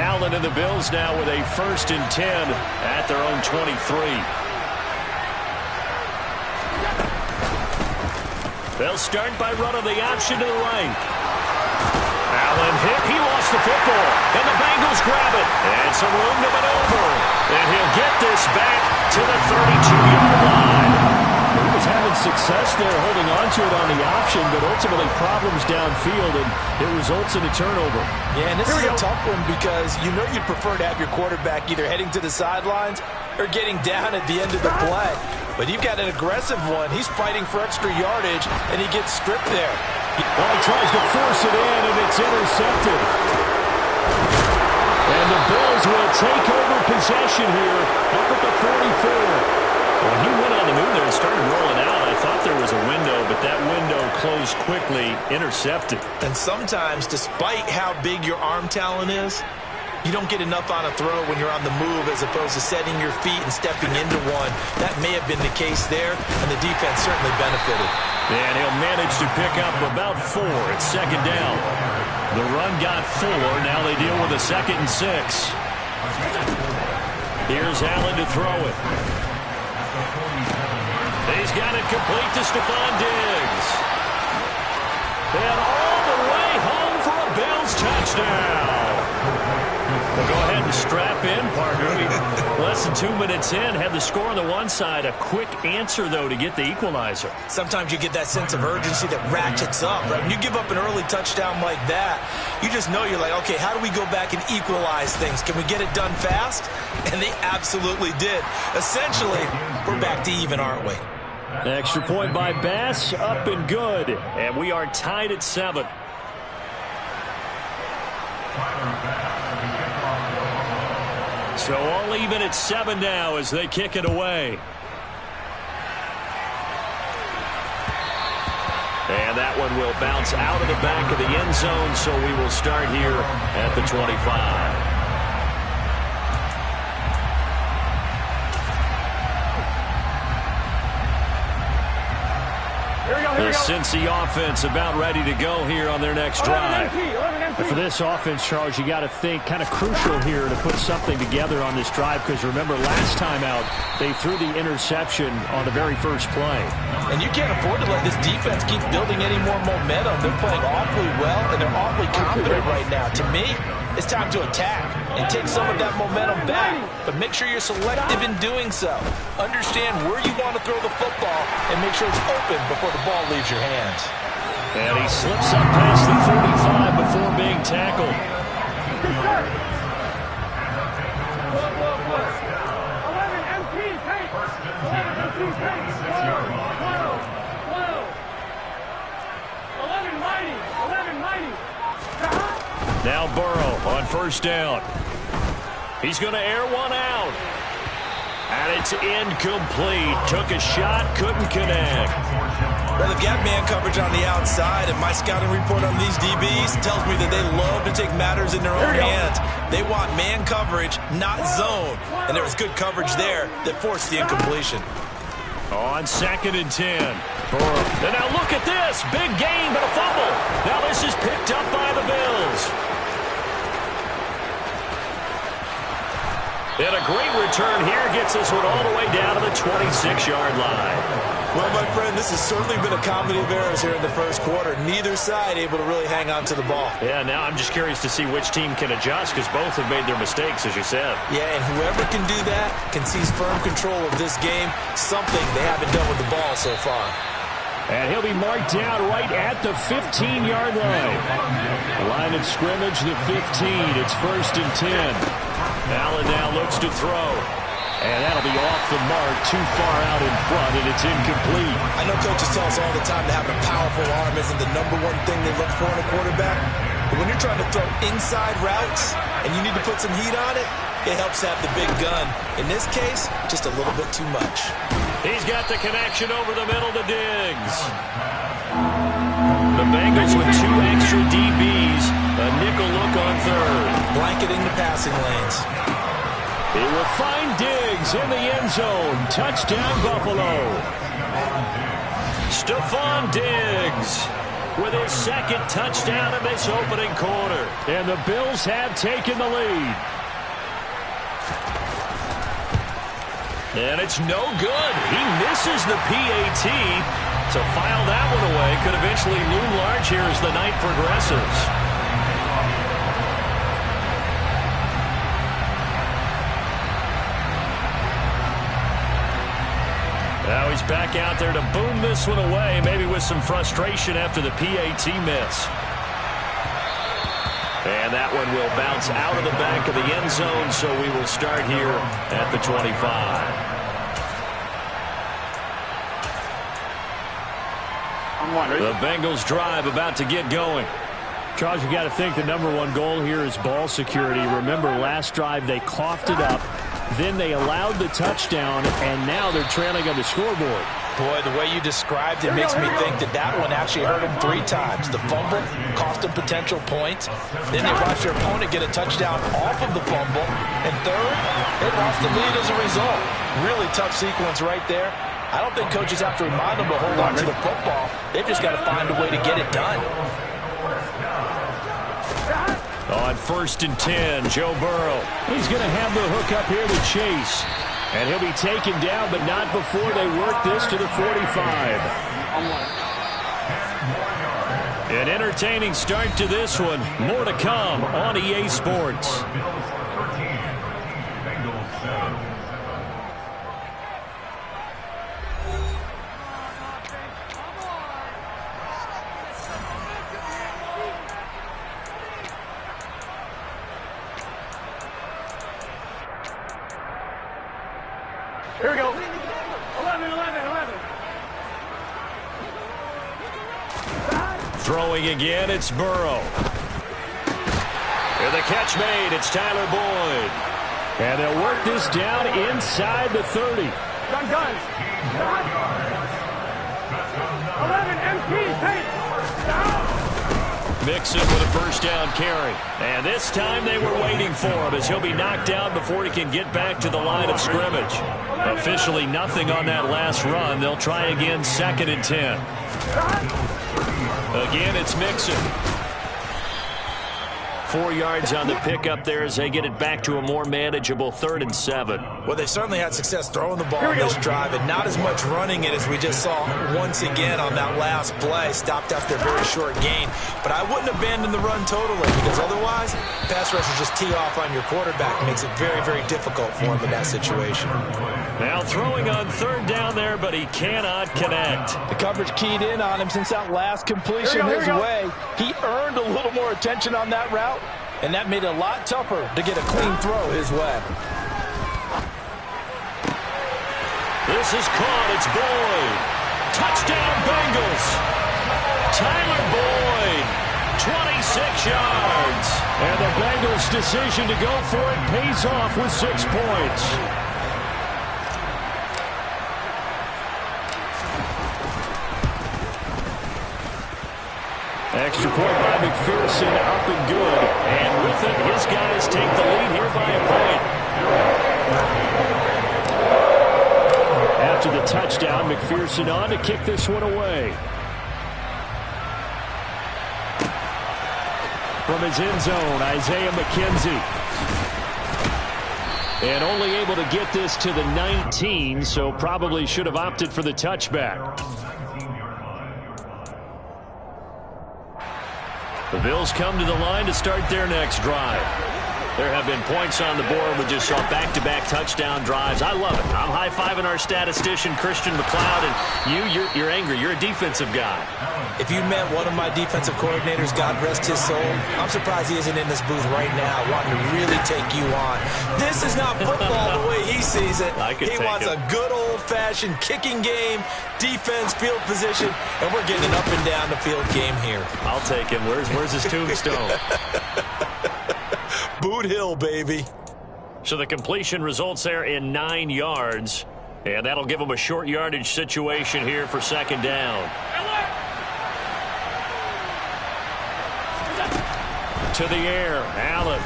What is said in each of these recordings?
Allen and the Bills now with a 1st and 10 at their own 23. They'll start by running the option to the right. Allen hit. He lost the football. And the Bengals grab it. And some room to maneuver. And he'll get this back to the 32-yard line. He was having success there holding on to it on the option, but ultimately problems downfield, and it results in a turnover. Yeah, and this is a tough one because you know you'd prefer to have your quarterback either heading to the sidelines or getting down at the end of the play. But you've got an aggressive one. He's fighting for extra yardage, and he gets stripped there. Well, he tries to force it in, and it's intercepted. And the Bills will take over possession here up at the 44. When he went on the move there and started rolling out, I thought there was a window, but that window closed quickly, intercepted. And sometimes, despite how big your arm talent is, you don't get enough on a throw when you're on the move as opposed to setting your feet and stepping into one. That may have been the case there, and the defense certainly benefited. And he'll manage to pick up about 4 at 2nd down. The run got 4. Now they deal with a 2nd and 6. Here's Allen to throw it. He's got it complete to Stephon Diggs. And all the way home for a Bills touchdown. Well, go ahead and strap in, partner. Less than 2 minutes in, had the score on the one side. A quick answer, though, to get the equalizer. Sometimes you get that sense of urgency that ratchets up, right? When you give up an early touchdown like that, you just know you're like, okay, how do we go back and equalize things? Can we get it done fast? And they absolutely did. Essentially, we're back to even, aren't we? Extra point by Bass, up and good. And we are tied at 7. So all even at 7 now as they kick it away. And that one will bounce out of the back of the end zone, so we will start here at the 25. The Cincy offense about ready to go here on their next drive. And for this offense, Charles, you got to think kind of crucial here to put something together on this drive, because remember last time out they threw the interception on the very first play. And you can't afford to let this defense keep building any more momentum. They're playing awfully well, and they're awfully confident right now. To me, it's time to attack and take some of that momentum back. But make sure you're selective in doing so. Understand where you want to throw the football and make sure it's open before the ball leaves your hands. And he slips up past the 45 before being tackled. Now Burrow on 1st down. He's going to air one out. And it's incomplete. Took a shot, couldn't connect. Well, they've got man coverage on the outside, and my scouting report on these DBs tells me that they love to take matters in their own hands. They want man coverage, not zone. And there was good coverage there that forced the incompletion. On 2nd and 10. Burrow. And now look at this. Big gain, but a fumble. Now this is picked up by the Bills. And a great return here gets this one all the way down to the 26-yard line. Well, my friend, this has certainly been a comedy of errors here in the first quarter. Neither side able to really hang on to the ball. Yeah, now I'm just curious to see which team can adjust, because both have made their mistakes, as you said. Yeah, and whoever can do that can seize firm control of this game, something they haven't done with the ball so far. And he'll be marked down right at the 15-yard line. Line of scrimmage, the 15. It's 1st and 10. Allen now looks to throw. And that'll be off the mark, too far out in front, and it's incomplete. I know coaches tell us all the time that having a powerful arm isn't the #1 thing they look for in a quarterback. But when you're trying to throw inside routes and you need to put some heat on it, it helps have the big gun. In this case, just a little bit too much. He's got the connection over the middle to Diggs. The Bengals with 2 extra DBs. A nickel look on 3rd. Blanketing the passing lanes. He will find Diggs in the end zone. Touchdown, Buffalo. Stephon Diggs with his second touchdown in this opening quarter. And the Bills have taken the lead. And it's no good. He misses the PAT. To file that one away could eventually loom large here as the night progresses. Now he's back out there to boom this one away, maybe with some frustration after the PAT miss. And that one will bounce out of the back of the end zone, so we will start here at the 25. The Bengals drive about to get going. Charles, you got to think the #1 goal here is ball security. Remember, last drive they coughed it up. Then they allowed the touchdown, and now they're trailing on the scoreboard. Boy, the way you described it makes me think that that one actually hurt them 3 times. The fumble cost them potential points. Then they watched their opponent get a touchdown off of the fumble. And third, they lost the lead as a result. Really tough sequence right there. I don't think coaches have to remind them to hold on to the football. They've just got to find a way to get it done. On 1st and 10, Joe Burrow. He's going to have the hook up here to Chase. And he'll be taken down, but not before they work this to the 45. An entertaining start to this one. More to come on EA Sports. Here we go. 11. Throwing again, it's Burrow. And the catch made, it's Tyler Boyd. And they'll work this down inside the 30. Done. 11, MP, take. Mixon with a first down carry. And this time they were waiting for him as he'll be knocked down before he can get back to the line of scrimmage. Officially nothing on that last run. They'll try again 2nd and 10. Again, it's Mixon. 4 yards on the pickup there as they get it back to a more manageable 3rd and 7. Well, they certainly had success throwing the ball on this drive and not as much running it as we just saw once again on that last play. Stopped after a very short gain. But I wouldn't abandon the run totally because otherwise, pass rushers just tee off on your quarterback. Makes it very, very difficult for him in that situation. Now throwing on 3rd down there, but he cannot connect. The coverage keyed in on him since that last completion his way. He earned a little more attention on that route, and that made it a lot tougher to get a clean throw his way. This is caught. It's Boyd. Touchdown, Bengals. Tyler Boyd, 26 yards. And the Bengals' decision to go for it pays off with 6 points. Extra point by McPherson, up and good. And with it, his guys take the lead here by a point. After the touchdown, McPherson on to kick this one away. From his end zone, Isaiah McKenzie. And only able to get this to the 19, so probably should have opted for the touchback. The Bills come to the line to start their next drive. There have been points on the board. We just saw back-to-back touchdown drives. I love it. I'm high-fiving our statistician, Christian McLeod, and you're angry. You're a defensive guy. If you met one of my defensive coordinators, God rest his soul, I'm surprised he isn't in this booth right now wanting to really take you on. This is not football the way he sees it. He wants a good old-fashioned kicking game, defense, field position, and we're getting an up and down the field game here. I'll take him. Where's his tombstone? Boot Hill, baby. So the completion results there in 9 yards. And that'll give them a short yardage situation here for 2nd down. To the air, Allen.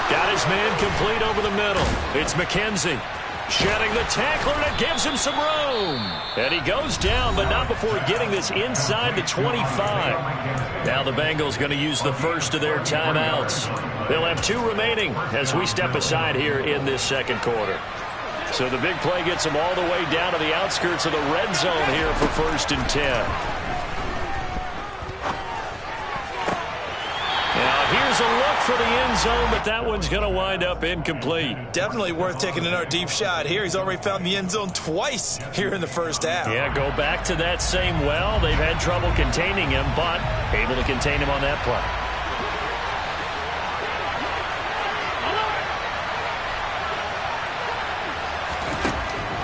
Got his man complete over the middle. It's McKenzie. Shedding the tackler, and it gives him some room. And he goes down, but not before getting this inside the 25. Now the Bengals going to use the first of their timeouts. They'll have 2 remaining as we step aside here in this second quarter. So the big play gets them all the way down to the outskirts of the red zone here for 1st and 10. Now here's a look for the end zone, but that one's going to wind up incomplete. Definitely worth taking another deep shot here. He's already found the end zone twice here in the first half. Yeah, go back to that same well. They've had trouble containing him, but able to contain him on that play.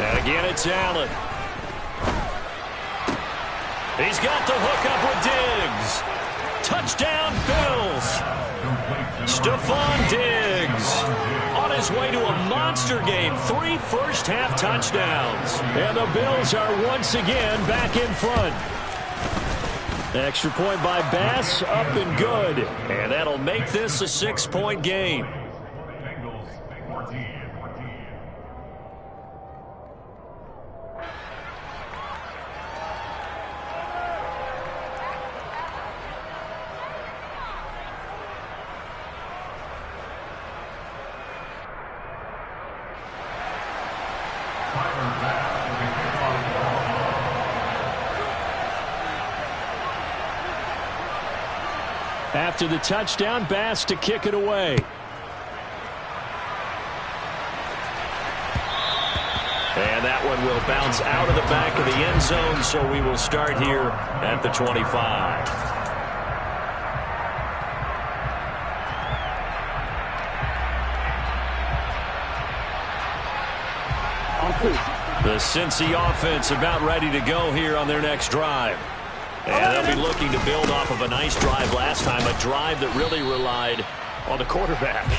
And again, it's Allen. He's got the hook up with Diggs. Touchdown, Bills. Stephon Diggs on his way to a monster game. 3 first-half touchdowns. And the Bills are once again back in front. Extra point by Bass, up and good. And that'll make this a 6-point game. After the touchdown, Bass to kick it away. And that one will bounce out of the back of the end zone, so we will start here at the 25. The Cincy offense about ready to go here on their next drive. And they'll be looking to build off of a nice drive last time, a drive that really relied on the quarterback.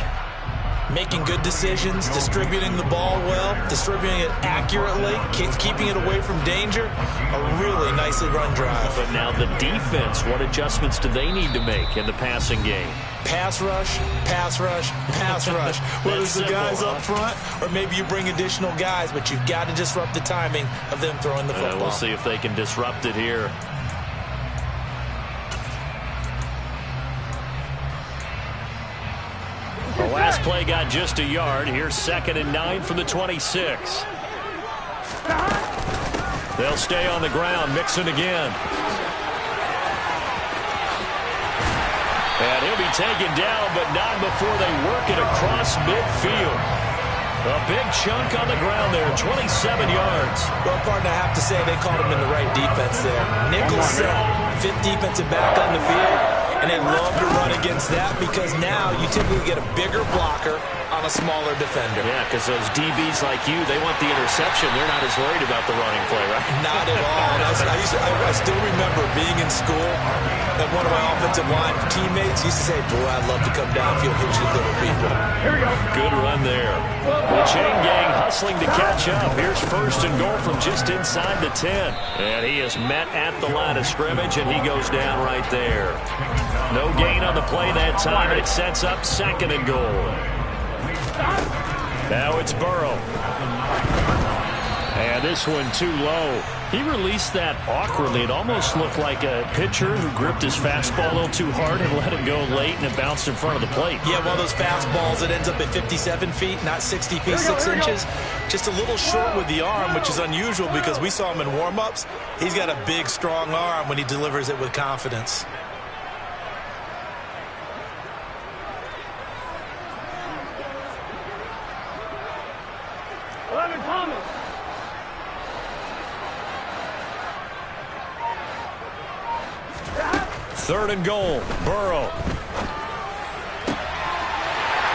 Making good decisions, distributing the ball well, distributing it accurately, keeping it away from danger. A really nicely run drive. But now the defense, what adjustments do they need to make in the passing game? Pass rush, pass rush, pass rush. Whether it's the guys up front or maybe you bring additional guys, but you've got to disrupt the timing of them throwing the football. We'll see if they can disrupt it here. The last play got just a yard. Here's 2nd and 9 from the 26. They'll stay on the ground. Mixon again. And he'll be taken down, but not before they work it across midfield. A big chunk on the ground there, 27 yards. Well, partner, I have to say they caught him in the right defense there. Nickel set, 5th defensive back on the field, and they love to run against that because now you typically get a bigger blocker on a smaller defender. Yeah, because those DBs like you, they want the interception. They're not as worried about the running play, right? Not at all. I still remember being in school and one of my offensive line teammates used to say, boy, I'd love to come downfield, hit you little people. Here we go. Good run there. The chain gang hustling to catch up. Here's 1st and goal from just inside the 10. And he is met at the line of scrimmage, and he goes down right there. No gain on the play that time, and it sets up 2nd and goal. Now it's Burrow. And this one too low. He released that awkwardly. It almost looked like a pitcher who gripped his fastball a little too hard and let it go late, and it bounced in front of the plate. Yeah, one of those fastballs that ends up at 57 feet, not 60 feet, 6 inches. Just a little short with the arm, which is unusual because we saw him in warm-ups. He's got a big, strong arm when he delivers it with confidence. Thomas. 3rd and goal. Burrow.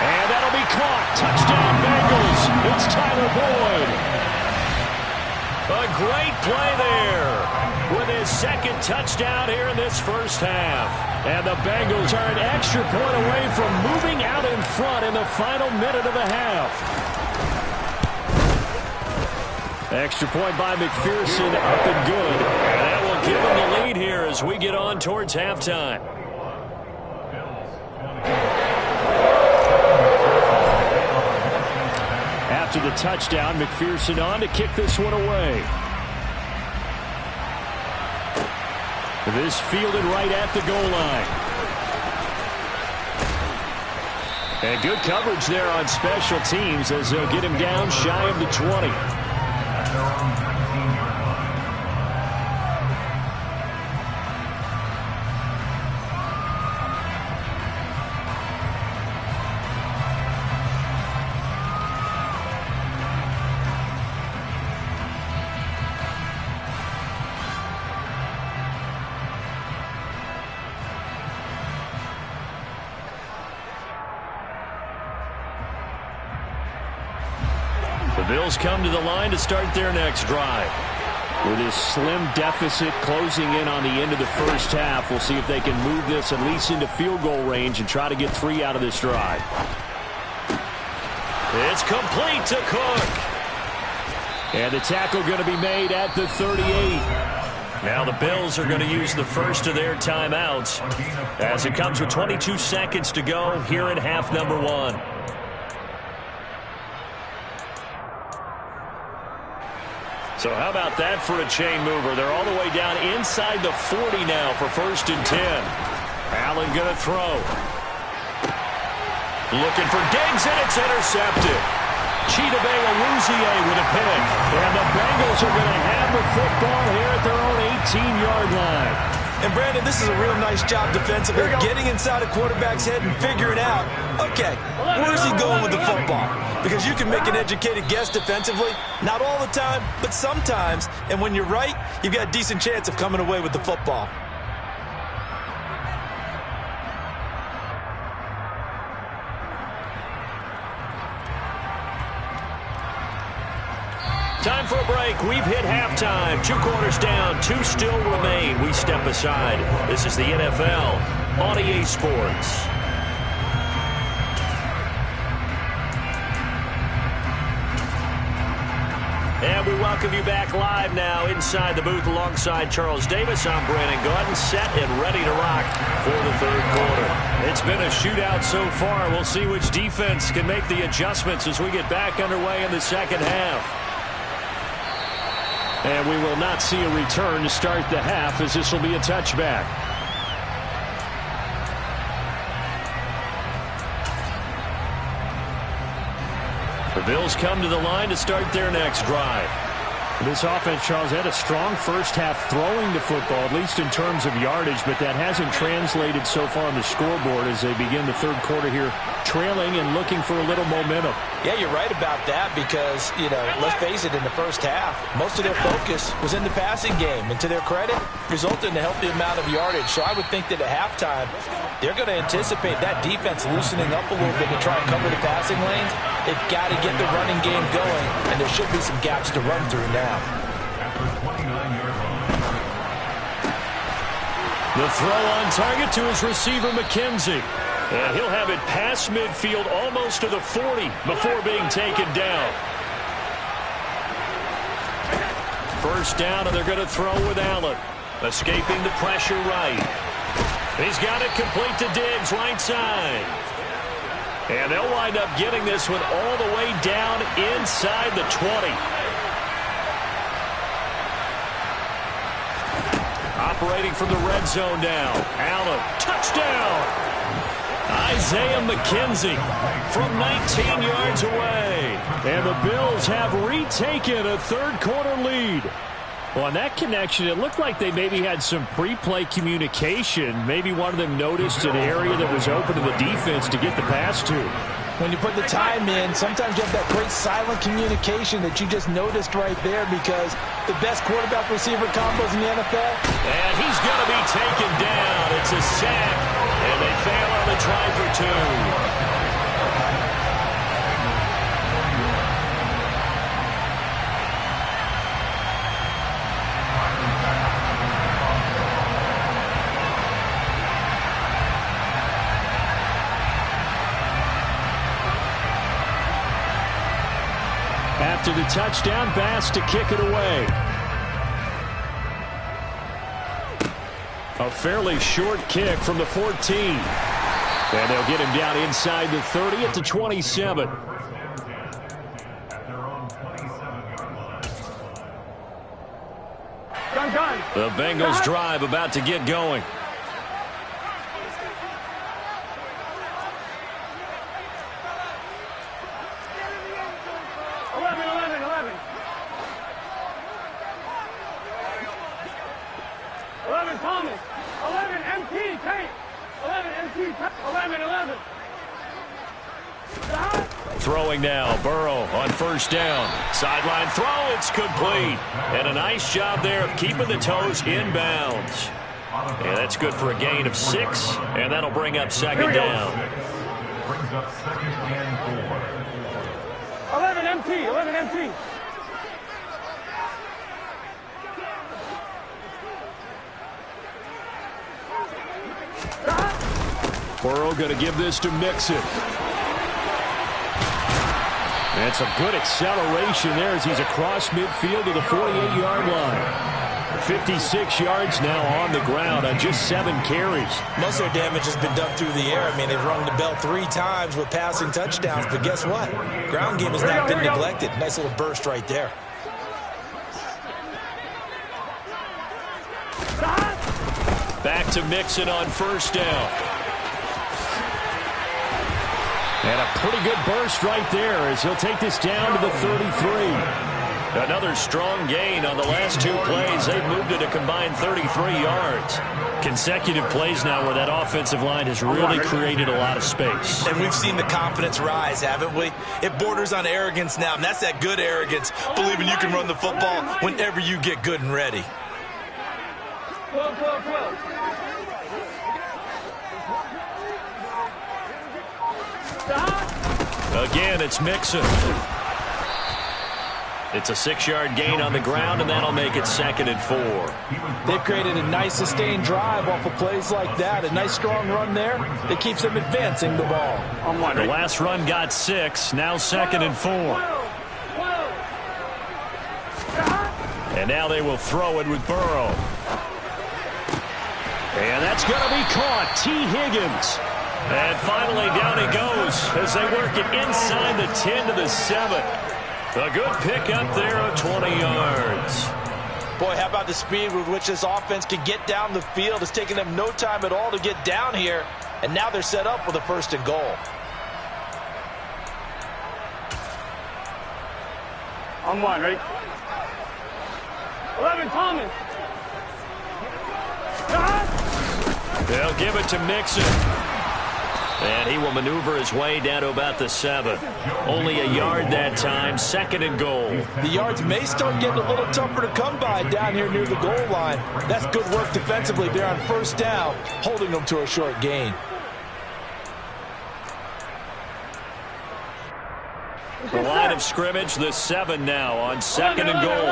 And that'll be caught. Touchdown Bengals. It's Tyler Boyd. A great play there with his 2nd touchdown here in this first half. And the Bengals are an extra point away from moving out in front in the final minute of the half. Extra point by McPherson, up and good. And that will give them the lead here as we get on towards halftime. After the touchdown, McPherson on to kick this one away. This fielded right at the goal line. And good coverage there on special teams as they'll get him down shy of the 20. The Bills come to the line to start their next drive. With this slim deficit closing in on the end of the first half, we'll see if they can move this at least into field goal range and try to get 3 out of this drive. It's complete to Cook. And the tackle going to be made at the 38. Now the Bills are going to use the first of their timeouts as it comes with 22 seconds to go here in half number 1. So how about that for a chain mover? They're all the way down inside the 40 now for 1st and 10. Allen going to throw. Looking for Diggs, and it's intercepted. Chidobe Awuzie with a pick. And the Bengals are going to have the football here at their own 18-yard line. And, Brandon, this is a real nice job defensively, getting inside a quarterback's head and figuring out, okay, where's he going with the football? Because you can make an educated guess defensively, not all the time, but sometimes. And when you're right, you've got a decent chance of coming away with the football. Time for a break. We've hit halftime. 2 quarters down. 2 still remain. We step aside. This is the NFL on EA Sports. And we welcome you back live now inside the booth alongside Charles Davis. I'm Brandon Gordon, set and ready to rock for the 3rd quarter. It's been a shootout so far. We'll see which defense can make the adjustments as we get back underway in the 2nd half. And we will not see a return to start the half, as this will be a touchback. The Bills come to the line to start their next drive. This offense, Charles, had a strong first half throwing the football, at least in terms of yardage, but that hasn't translated so far on the scoreboard as they begin the 3rd quarter here, trailing and looking for a little momentum. Yeah, you're right about that because, you know, let's face it, in the first half, most of their focus was in the passing game. And to their credit, resulted in a healthy amount of yardage. So I would think that at halftime, they're going to anticipate that defense loosening up a little bit to try and cover the passing lanes. They've got to get the running game going, and there should be some gaps to run through now. The throw on target to his receiver, McKenzie. And he'll have it past midfield almost to the 40 before being taken down. 1st down, and they're going to throw with Allen. Escaping the pressure right. He's got it complete to Diggs, right side. And they'll wind up getting this one all the way down inside the 20. Operating from the red zone now. Allen, touchdown! Isaiah McKenzie from 19 yards away. And the Bills have retaken a 3rd quarter lead. Well, on that connection, it looked like they maybe had some pre-play communication. Maybe one of them noticed an area that was open to the defense to get the pass to. When you put the time in, sometimes you have that great silent communication that you just noticed right there because the best quarterback-receiver combos in the NFL. And he's going to be taken down. It's a sack, and they fail on the try for 2. After the touchdown, Bass to kick it away. A fairly short kick from the 14. And they'll get him down inside the 30 at the 27. The Bengals drive about to get going. 11 Thomas. 11 MT Tate. 11 MT Tate. 11. Throwing now, Burrow on first down. Sideline throw, it's complete. And a nice job there of keeping the toes inbounds. Yeah, that's good for a gain of 6, and that'll bring up second down. Brings up second and 4. 11 MT. 11 MT. Burrow going to give this to Mixon. And some good acceleration there as he's across midfield to the 48-yard line. 56 yards now on the ground on just 7 carries. Most of their damage has been done through the air. I mean, they've rung the bell 3 times with passing touchdowns. But guess what? Ground game has not been neglected. Nice little burst right there. Back to Mixon on first down. And a pretty good burst right there as he'll take this down to the 33. Another strong gain on the last 2 plays. They've moved it a combined 33 yards. Consecutive plays now where that offensive line has really created a lot of space. And we've seen the confidence rise, haven't we? It borders on arrogance now, and that's that good arrogance, believing you can run the football whenever you get good and ready. 12. Again, it's Mixon. It's a 6-yard gain on the ground, and that'll make it second and 4. They've created a nice sustained drive off of plays like that. A nice strong run there that keeps them advancing the ball. The last run got 6, now second and 4. And now they will throw it with Burrow. And that's going to be caught. T. Higgins. And finally down he goes as they work it inside the 10 to the 7. A good pickup there of 20 yards. Boy, how about the speed with which this offense can get down the field? It's taken them no time at all to get down here. And now they're set up with a 1st and goal. On 1, ready? 11 Thomas. They'll give it to Mixon. And he will maneuver his way down to about the 7. Only a yard that time, 2nd and goal. The yards may start getting a little tougher to come by down here near the goal line. That's good work defensively there on 1st down, holding them to a short gain. The line of scrimmage, the 7 now on 2nd and goal.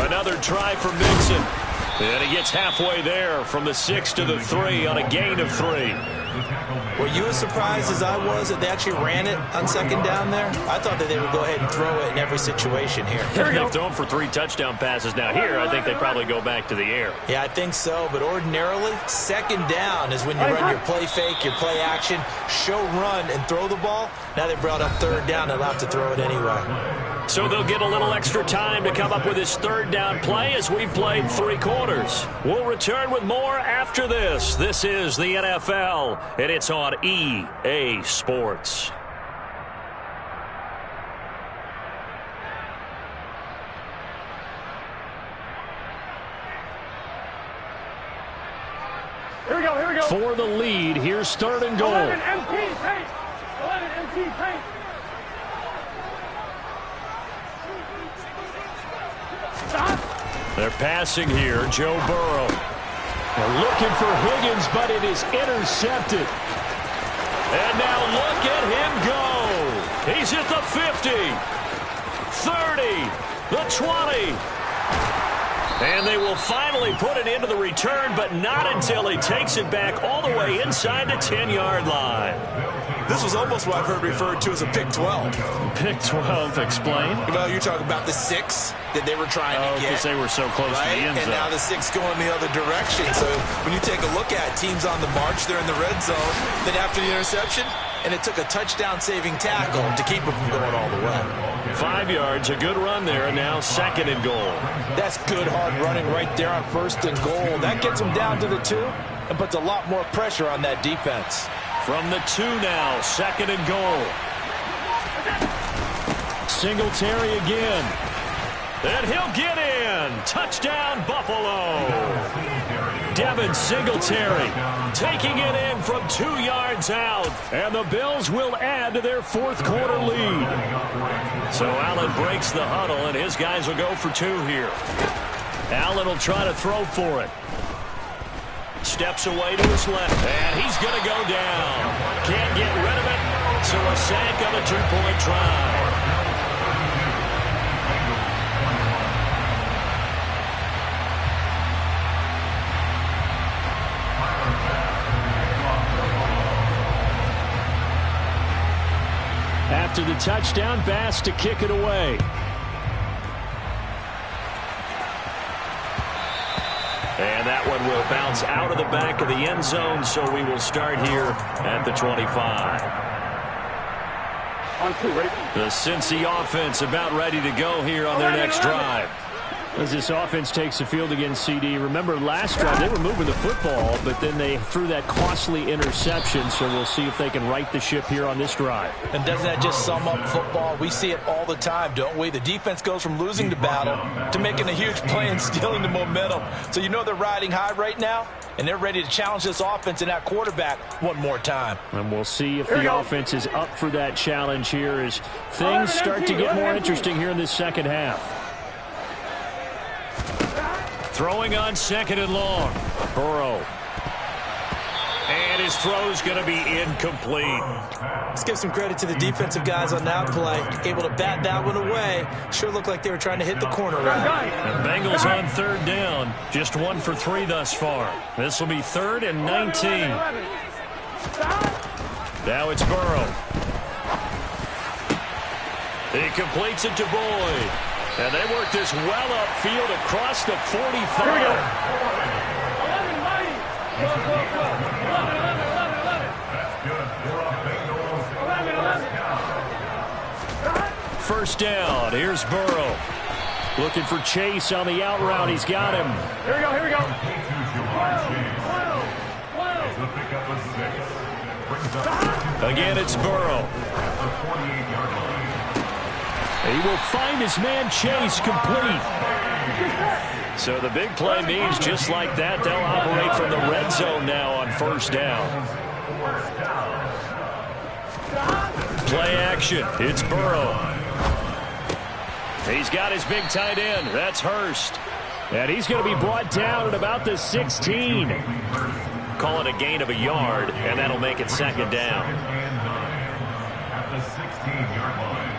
11. Another try for Mixon. And he gets halfway there from the 6 to the 3 on a gain of 3. Were you as surprised as I was that they actually ran it on 2nd down there? I thought that they would go ahead and throw it in every situation here. They've thrown for 3 touchdown passes now. Here, I think they probably go back to the air. Yeah, I think so. But ordinarily, 2nd down is when you run your play fake, your play action, show run, and throw the ball. Now they brought up 3rd down and allowed to throw it anyway. So they'll get a little extra time to come up with his 3rd down play as we've played 3 quarters. We'll return with more after this. This is the NFL, and it's on EA Sports. Here we go. For the lead, here's 3rd and goal. 11 MT Tate. 11 MT Tate. They're passing here, Joe Burrow. They're looking for Higgins, but it is intercepted. And now look at him go. He's at the 50, 30, the 20. And they will finally put it into the return, but not until he takes it back all the way inside the 10-yard line. This was almost what I've heard referred to as a pick 12. Pick 12, explain. Well, you're talking about the 6 that they were trying to get. Because they were so close to the end zone. And now the 6 going the other direction. So when you take a look at teams on the march, they're in the red zone. Then after the interception, and it took a touchdown-saving tackle to keep him from going all the way. 5 yards, a good run there, and now 2nd and goal. That's good hard running right there on 1st and goal. That gets him down to the 2 and puts a lot more pressure on that defense. From the 2 now, 2nd and goal. Singletary again. And he'll get in. Touchdown, Buffalo. Devin Singletary taking it in from 2 yards out. And the Bills will add to their 4th quarter lead. So Allen breaks the huddle, and his guys will go for 2 here. Allen will try to throw for it. Steps away to his left, and he's going to go down. Can't get rid of it, so a sack on a 2-point try. After the touchdown, Bass to kick it away. And that one will bounce out of the back of the end zone, so we will start here at the 25. The Cincy offense about ready to go here on their next drive. As this offense takes the field against CD, remember last drive they were moving the football, but then they threw that costly interception, so we'll see if they can right the ship here on this drive. And doesn't that just sum up football? We see it all the time, don't we? The defense goes from losing the battle to making a huge play and stealing the momentum. So you know they're riding high right now, and they're ready to challenge this offense and that quarterback one more time. And we'll see if the offense is up for that challenge here as things start to get more interesting here in this second half. Throwing on 2nd and long. Burrow. And his throw's going to be incomplete. Let's give some credit to the defensive guys on that play. Able to bat that one away. Sure looked like they were trying to hit the corner route. The Bengals on 3rd down. Just 1 for 3 thus far. This will be 3rd and 19. Now it's Burrow. He completes it to Boyd. And they work this well upfield across the 45. First down. Here's Burrow. Looking for Chase on the out route. He's got him. Here we go, here we go. Again, it's Burrow. He will find his man Chase complete. So the big play means just like that, they'll operate from the red zone now on 1st down. Play action. It's Burrow. He's got his big tight end. That's Hurst. And he's going to be brought down at about the 16. Call it a gain of a yard, and that'll make it 2nd down. At the 16-yard line.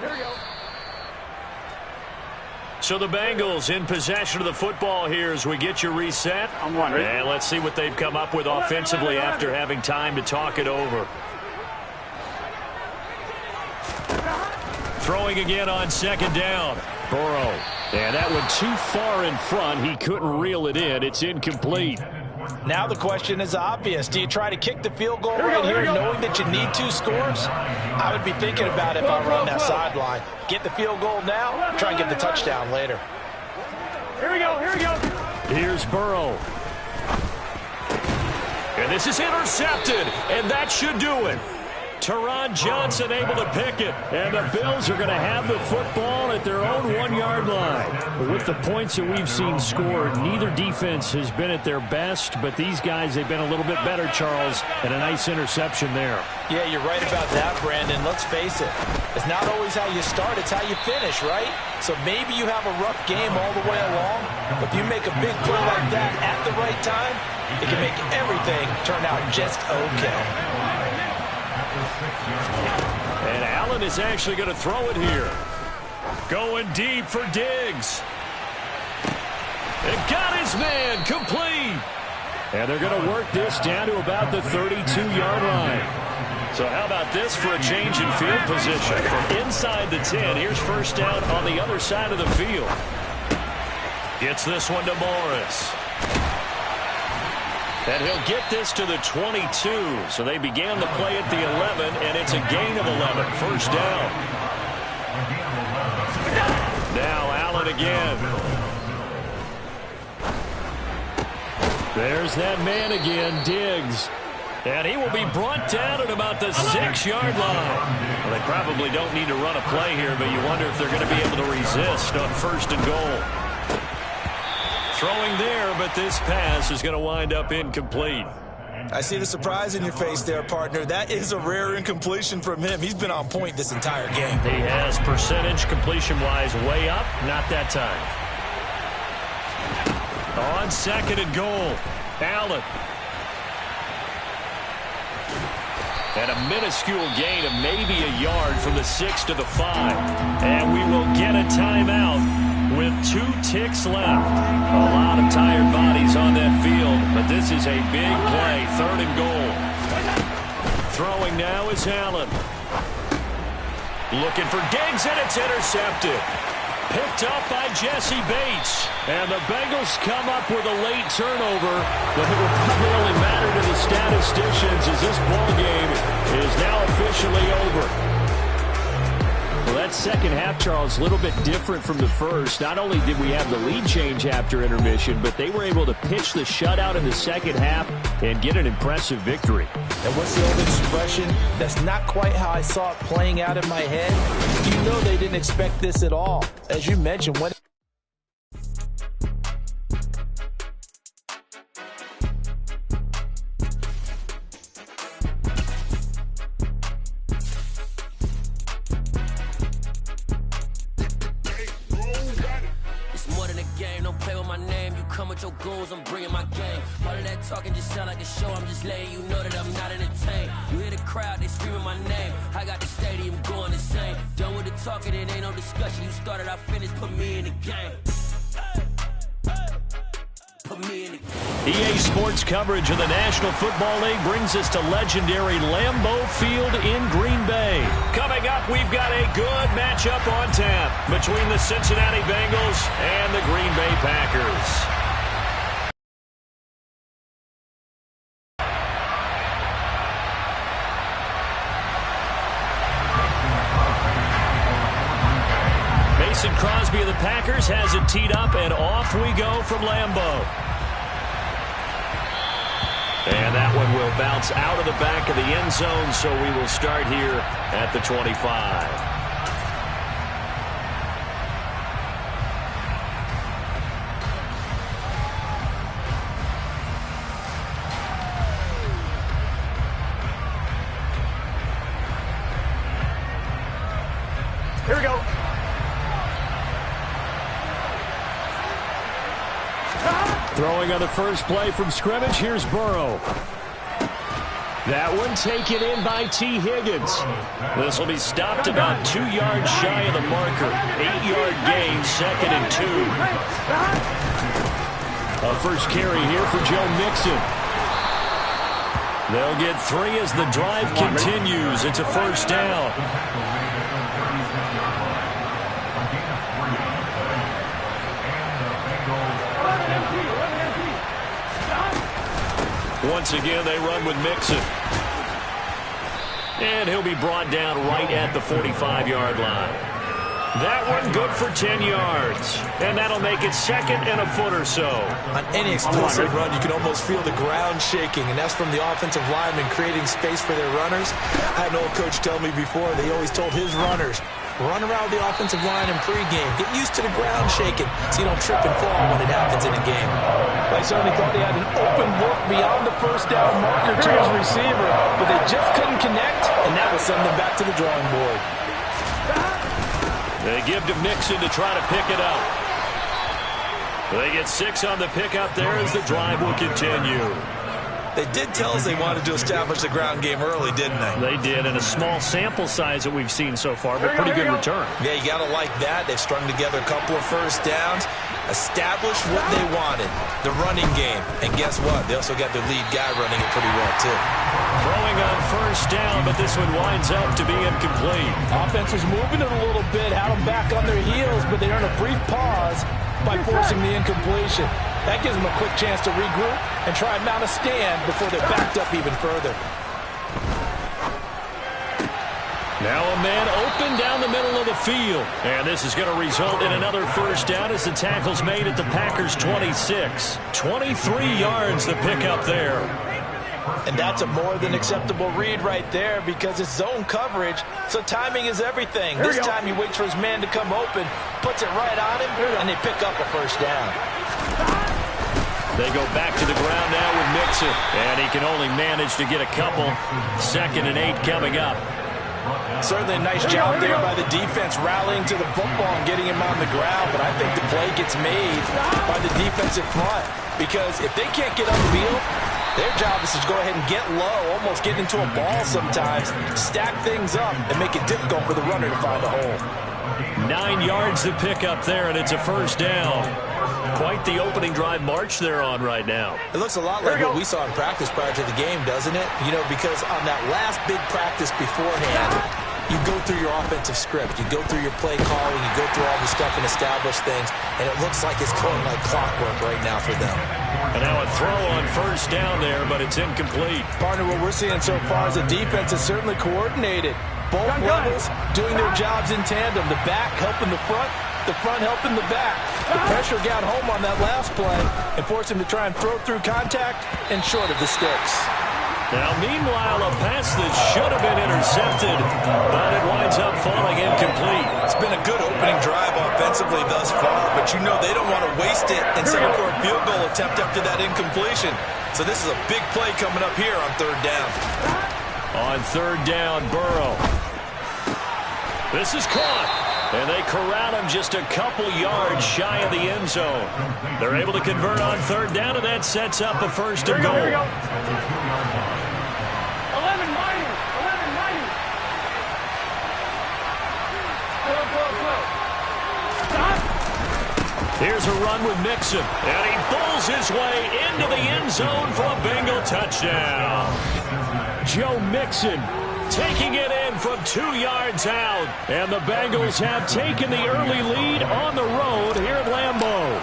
Here we go. So the Bengals in possession of the football here as we get you reset. I'm one, right? And let's see what they've come up with offensively after having time to talk it over. Throwing again on 2nd down. Burrow. And that one too far in front. He couldn't reel it in. It's incomplete. Now the question is obvious. Do you try to kick the field goal right here knowing that you need 2 scores? I would be thinking about it if I were on that sideline. Get the field goal now, try and get the touchdown later. Here we go, here we go. Here's Burrow. And this is intercepted, and that should do it. Teron Johnson able to pick it, and the Bills are going to have the football at their own 1-yard line. But with the points that we've seen scored, neither defense has been at their best, but these guys, they've been a little bit better, Charles, and a nice interception there. Yeah, you're right about that, Brandon. Let's face it. It's not always how you start, it's how you finish, right? So maybe you have a rough game all the way along, but if you make a big play like that at the right time, it can make everything turn out just okay. And Allen is actually going to throw it here. Going deep for Diggs. And got his man complete. And they're going to work this down to about the 32-yard line. So how about this for a change in field position? From inside the 10, here's first down on the other side of the field. Gets this one to Morris. And he'll get this to the 22. So they began the play at the 11, and it's a gain of 11. First down. Now Allen again. There's that man again, Diggs. And he will be brought down at about the 6-yard line. Well, they probably don't need to run a play here, but you wonder if they're going to be able to resist on 1st and goal. Throwing there, but this pass is going to wind up incomplete. I see the surprise in your face there, partner. That is a rare incompletion from him. He's been on point this entire game. He has percentage completion-wise way up. Not that time. On 2nd and goal, Allen. And a minuscule gain of maybe a yard from the 6 to the 5. And we will get a timeout with 2 ticks left. A lot of tired bodies on that field, but this is a big play. 3rd and goal. Throwing now is Allen. Looking for Diggs, and it's intercepted. Picked up by Jesse Bates. And the Bengals come up with a late turnover, but it will probably only matter to the statisticians as this ball game is now officially over. Well, that second half, Charles, a little bit different from the first. Not only did we have the lead change after intermission, but they were able to pitch the shutout in the second half and get an impressive victory. And what's the old expression? That's not quite how I saw it playing out in my head. You know they didn't expect this at all. As you mentioned, when your goals, I'm bringing my game. All of that talking just sound like a show. I'm just letting you know that I'm not entertained. You hear the crowd, they screaming my name. I got the stadium going insane. Done with the talking, it ain't no discussion. You started, I finished, put me in the game. Put me in the game. EA Sports coverage of the National Football League brings us to legendary Lambeau Field in Green Bay. Coming up, we've got a good matchup on tap between the Cincinnati Bengals and the Green Bay Packers. Mason Crosby of the Packers has it teed up, and off we go from Lambeau. And that one will bounce out of the back of the end zone, so we will start here at the 25. Here we go. Throwing on the first play from scrimmage, here's Burrow. That one taken in by T. Higgins. This will be stopped about 2 yards shy of the marker. 8-yard gain, 2nd and 2. A first carry here for Joe Mixon. They'll get 3 as the drive continues. It's a first down. Once again, they run with Mixon. And he'll be brought down right at the 45-yard line. That one good for 10 yards. And that'll make it 2nd and a foot or so. On any explosive run, you can almost feel the ground shaking, and that's from the offensive linemen creating space for their runners. I had an old coach tell me before, they always told his runners, run around the offensive line in pregame. Get used to the ground shaking so you don't trip and fall when it happens in a game. I certainly thought he had an open look beyond the first down marker to his receiver, but they just couldn't connect, and that will send them back to the drawing board. They give to Mixon to try to pick it up. They get 6 on the pickup there as the drive will continue. They did tell us they wanted to establish the ground game early, didn't they? They did, and a small sample size that we've seen so far, but pretty good return. Yeah, you got to like that. They've strung together a couple of first downs, established what they wanted, the running game. And guess what? They also got their lead guy running it pretty well, too. Throwing on first down, but this one winds up to be incomplete. Offense was moving it a little bit, had them back on their heels, but they earned a brief pause by forcing the incompletion. That gives them a quick chance to regroup and try and mount a stand before they're backed up even further. Now a man open down the middle of the field. And this is going to result in another first down as the tackle's made at the Packers' 26. 23 yards to pick up there. And that's a more than acceptable read right there because it's zone coverage, so timing is everything. This time he waits for his man to come open, puts it right on him, and they pick up a first down. They go back to the ground now with Mixon, and he can only manage to get a couple. 2nd and 8 coming up. Certainly a nice job there by the defense rallying to the football and getting him on the ground, but I think the play gets made by the defensive front because if they can't get upfield, their job is to go ahead and get low, almost get into a ball sometimes, stack things up, and make it difficult for the runner to find a hole. 9 yards to pick up there, and it's a first down. Quite the opening drive march they're on right now. It looks a lot like what we saw in practice prior to the game, doesn't it? You know, because on that last big practice beforehand, you go through your offensive script. You go through your play calling. You go through all the stuff and establish things. And it looks like it's going like clockwork right now for them. And now a throw on first down there, but it's incomplete. Partner, what we're seeing so far is the defense is certainly coordinated. Both levels doing their jobs in tandem. The back helping the front helping the back. The pressure got home on that last play and forced him to try and throw through contact and short of the sticks. Now, meanwhile, a pass that should have been intercepted, but it winds up falling incomplete. It's been a good opening drive offensively thus far, but you know they don't want to waste it and settle for a field goal attempt after that incompletion. So this is a big play coming up here on 3rd down. On 3rd down, Burrow. This is caught, and they corral him just a couple yards shy of the end zone. They're able to convert on 3rd down, and that sets up a 1st and goal. Here's a run with Mixon, and he pulls his way into the end zone for a Bengal touchdown. Joe Mixon taking it in from 2 yards out, and the Bengals have taken the early lead on the road here at Lambeau.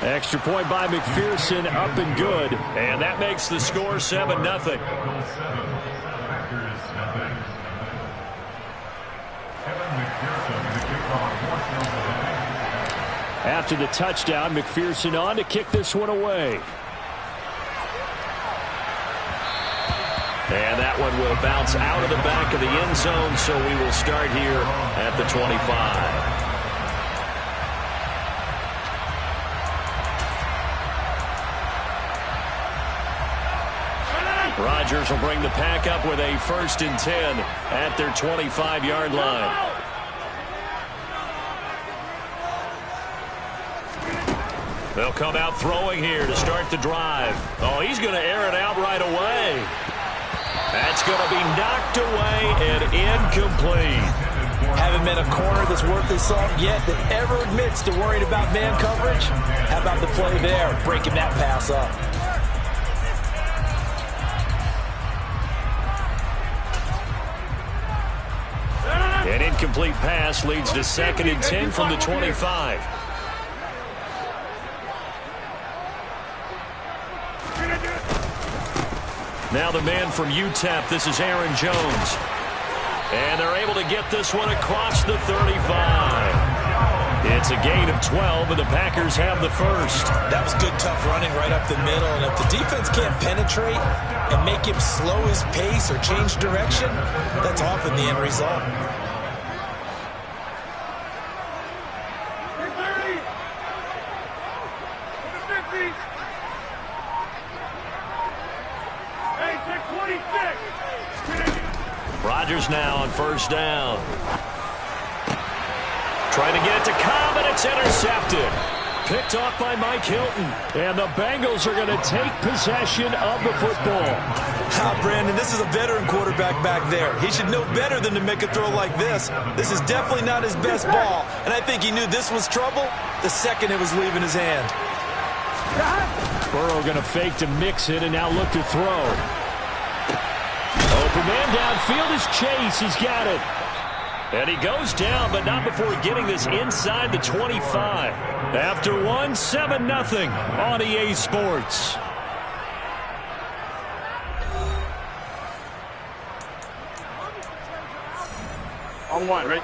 Extra point by McPherson, up and good, and that makes the score 7-0. After the touchdown, McPherson on to kick this one away. And that one will bounce out of the back of the end zone, so we will start here at the 25. Rodgers will bring the pack up with a 1st and 10 at their 25-yard line. They'll come out throwing here to start the drive. Oh, he's going to air it out right away. That's going to be knocked away and incomplete. Haven't been a corner that's worth his salt yet that ever admits to worrying about man coverage. How about the play there, breaking that pass up? An incomplete pass leads to 2nd and 10 from the 25. Now the man from UTEP, this is Aaron Jones. And they're able to get this one across the 35. It's a gain of 12, and the Packers have the 1st. That was good, tough running right up the middle. And if the defense can't penetrate and make him slow his pace or change direction, that's often the end result. Rodgers now on 1st down. Trying to get it to Cobb, and it's intercepted. Picked off by Mike Hilton. And the Bengals are going to take possession of the football. Brandon, this is a veteran quarterback back there. He should know better than to make a throw like this. This is definitely not his best ball. And I think he knew this was trouble the second it was leaving his hand. Burrow going to fake to Mixon and now look to throw. Open man downfield is Chase. He's got it. And he goes down, but not before getting this inside the 25. After one, 7-0 on EA Sports. On one, right?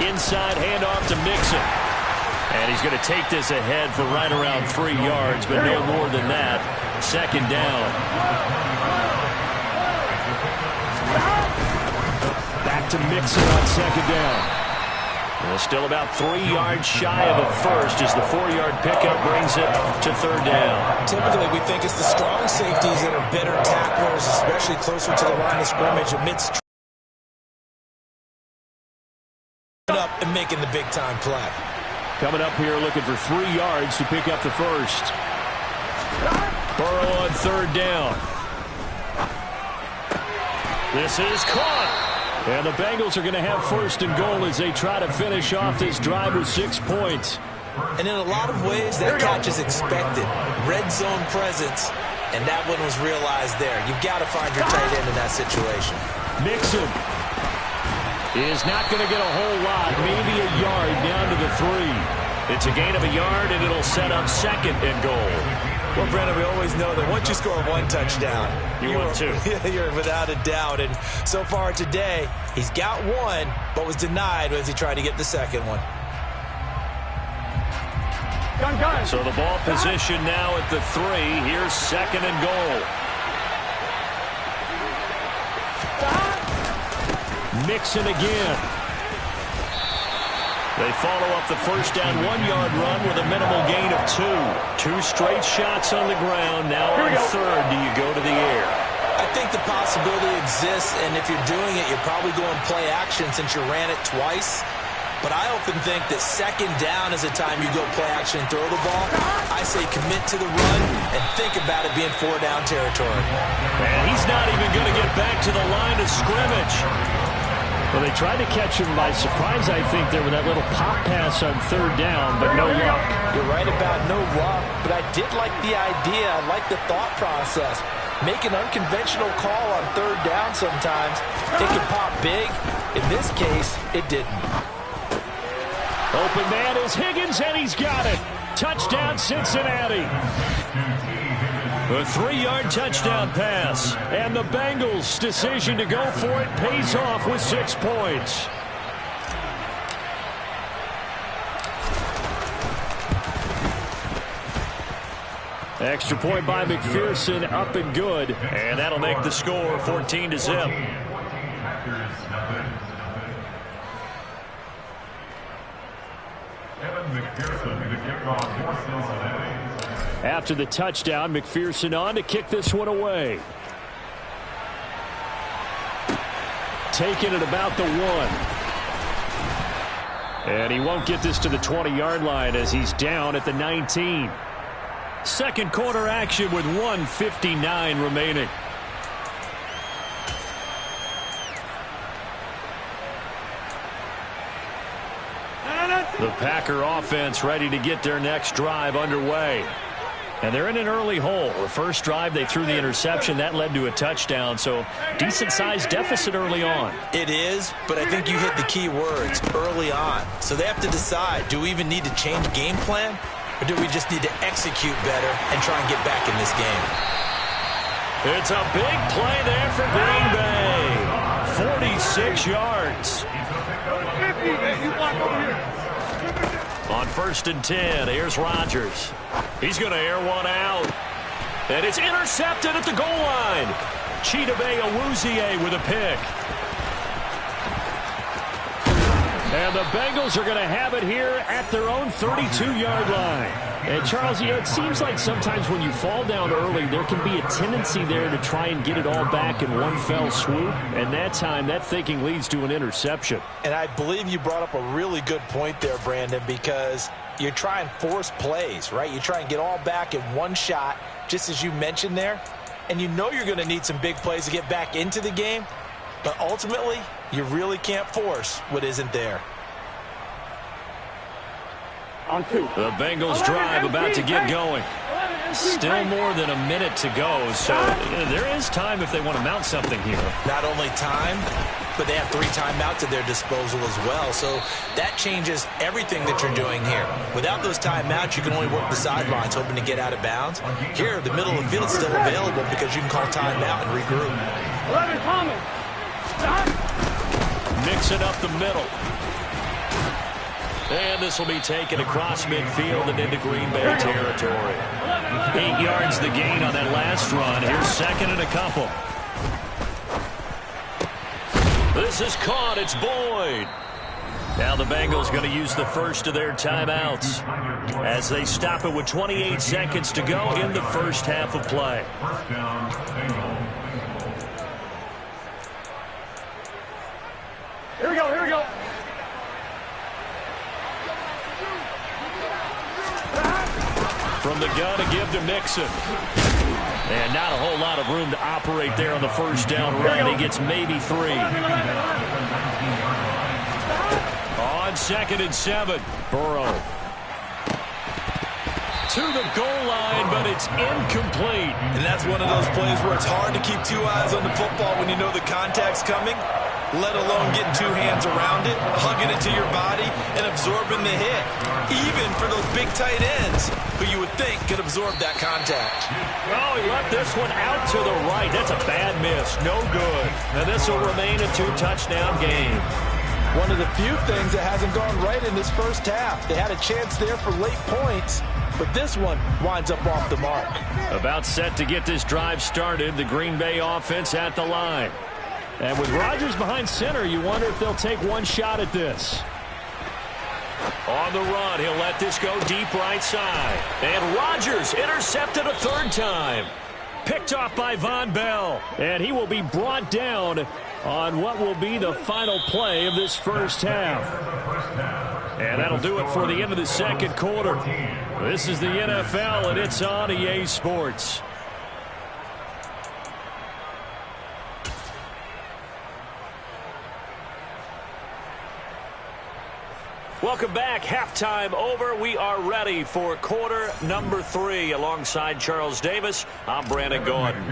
Inside handoff to Mixon. And he's going to take this ahead for right around 3 yards, but no more than that. Second down. Back to Mixon on second down. Well, still about 3 yards shy of a first as the 4-yard pickup brings it to third down. Typically, we think it's the strong safeties that are better tacklers, especially closer to the line of scrimmage amidst up and making the big-time play. Coming up here looking for 3 yards to pick up the first. Burrow on third down. This is caught. And the Bengals are going to have first and goal as they try to finish off this drive with 6 points. And in a lot of ways, that catch is expected. Red zone presence, and that one was realized there. You've got to find your tight end in that situation. Mixon is not going to get a whole lot, maybe a yard down to the 3. It's a gain of a yard, and it'll set up second and goal. Well, Brandon, we always know that once you score 1 touchdown, you're without a doubt. And so far today, he's got 1, but was denied as he tried to get the second one. So the ball position now at the 3. Here's second and goal. Mixon again. They follow up the first down 1-yard run with a minimal gain of 2. 2 straight shots on the ground. Now on third, do you go to the air? I think the possibility exists, and if you're doing it, you're probably going play action since you ran it twice. But I often think that second down is the time you go play action and throw the ball. I say commit to the run and think about it being 4-down territory. And he's not even going to get back to the line of scrimmage. Well, they tried to catch him by surprise, I think, there with that little pop pass on third down, but no luck. You're right about no luck, but I did like the idea. I like the thought process. Make an unconventional call on third down sometimes. It can pop big. In this case, it didn't. Open man is Higgins, and he's got it. Touchdown, Cincinnati. A 3-yard touchdown pass, and the Bengals' decision to go for it pays off with 6 points. Extra point by McPherson, up and good, and that'll make the score 14-0. After the touchdown, McPherson on to kick this one away. Taking it about the 1. And he won't get this to the 20-yard line as he's down at the 19. Second quarter action with 1:59 remaining. The Packer offense ready to get their next drive underway. And they're in an early hole. The first drive, they threw the interception. That led to a touchdown, so decent-sized deficit early on. It is, but I think you hit the key words, early on. So they have to decide, do we even need to change game plan, or do we just need to execute better and try and get back in this game? It's a big play there for Green Bay. 46 yards. On first and 10, here's Rodgers. He's going to air one out. And it's intercepted at the goal line. Chidobe Awuzie with a pick. And the Bengals are going to have it here at their own 32-yard line. And, Charles, it seems like sometimes when you fall down early, there can be a tendency there to try and get it all back in one fell swoop. And that time, that thinking leads to an interception. And I believe you brought up a really good point there, Brandon, because you try and force plays, right? You try and get all back in one shot, just as you mentioned there. And you know you're going to need some big plays to get back into the game. But ultimately, you really can't force what isn't there. On 2. The Bengals drive about to get going. Still more than a minute to go, so there is time if they want to mount something here. Not only time, but they have 3 timeouts at their disposal as well, so that changes everything that you're doing here. Without those timeouts, you can only work the sidelines, hoping to get out of bounds. Here, the middle of the field is still available because you can call timeout and regroup. 11 coming. Stop. Mixing up the middle. And this will be taken across midfield and into Green Bay territory. 8 yards the gain on that last run. Here's second and a couple. This is caught. It's Boyd. Now the Bengals going to use the first of their timeouts as they stop it with 28 seconds to go in the first half of play. First down, Bengals. Here we go, here we go. From the gun to give to Mixon. And not a whole lot of room to operate there on the first down run. He gets maybe 3. On 2nd and 7. Burrow. To the goal line, but it's incomplete. And that's one of those plays where it's hard to keep 2 eyes on the football when you know the contact's coming, let alone getting 2 hands around it, hugging it to your body, and absorbing the hit. Even for those big tight ends, who you would think could absorb that contact. Oh, he left this one out to the right. That's a bad miss. No good. And this will remain a 2-touchdown game. One of the few things that hasn't gone right in this first half. They had a chance there for late points, but this one winds up off the mark. About set to get this drive started, the Green Bay offense at the line. And with Rodgers behind center, you wonder if they'll take one shot at this. On the run, he'll let this go deep right side. And Rodgers intercepted a 3rd time. Picked off by Von Bell. And he will be brought down on what will be the final play of this first half. And that'll do it for the end of the second quarter. This is the NFL, and it's on EA Sports. Welcome back. Halftime over. We are ready for quarter number 3. Alongside Charles Davis, I'm Brandon Gordon.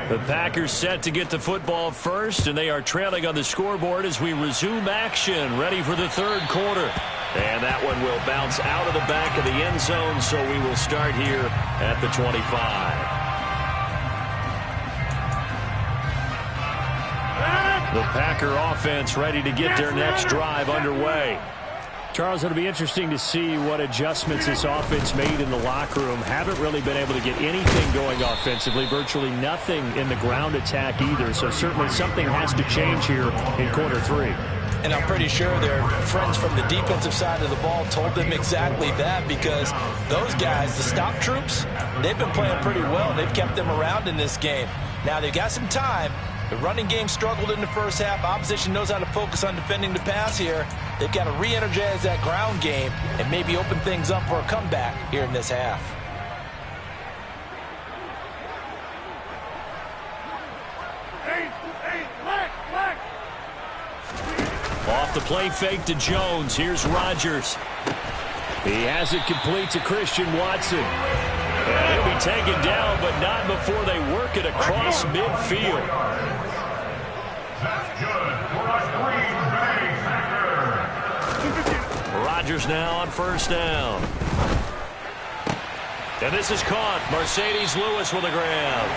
The Packers set to get the football first, and they are trailing on the scoreboard as we resume action, ready for the 3rd quarter. And that one will bounce out of the back of the end zone, so we will start here at the 25. The Packer offense ready to get their next drive underway. Charles, it'll be interesting to see what adjustments this offense made in the locker room. Haven't really been able to get anything going offensively, virtually nothing in the ground attack either. So certainly something has to change here in quarter 3. And I'm pretty sure their friends from the defensive side of the ball told them exactly that, because those guys, the stop troops, they've been playing pretty well. They've kept them around in this game. Now they've got some time. The running game struggled in the first half. Opposition knows how to focus on defending the pass here. They've got to re-energize that ground game and maybe open things up for a comeback here in this half. Off the play fake to Jones. Here's Rodgers. He has it complete to Christian Watson. And he'll be taken down, but not before they work it across midfield. That's good for a Green Bay Packer. Rodgers now on first down. And this is caught. Mercedes Lewis with a grab.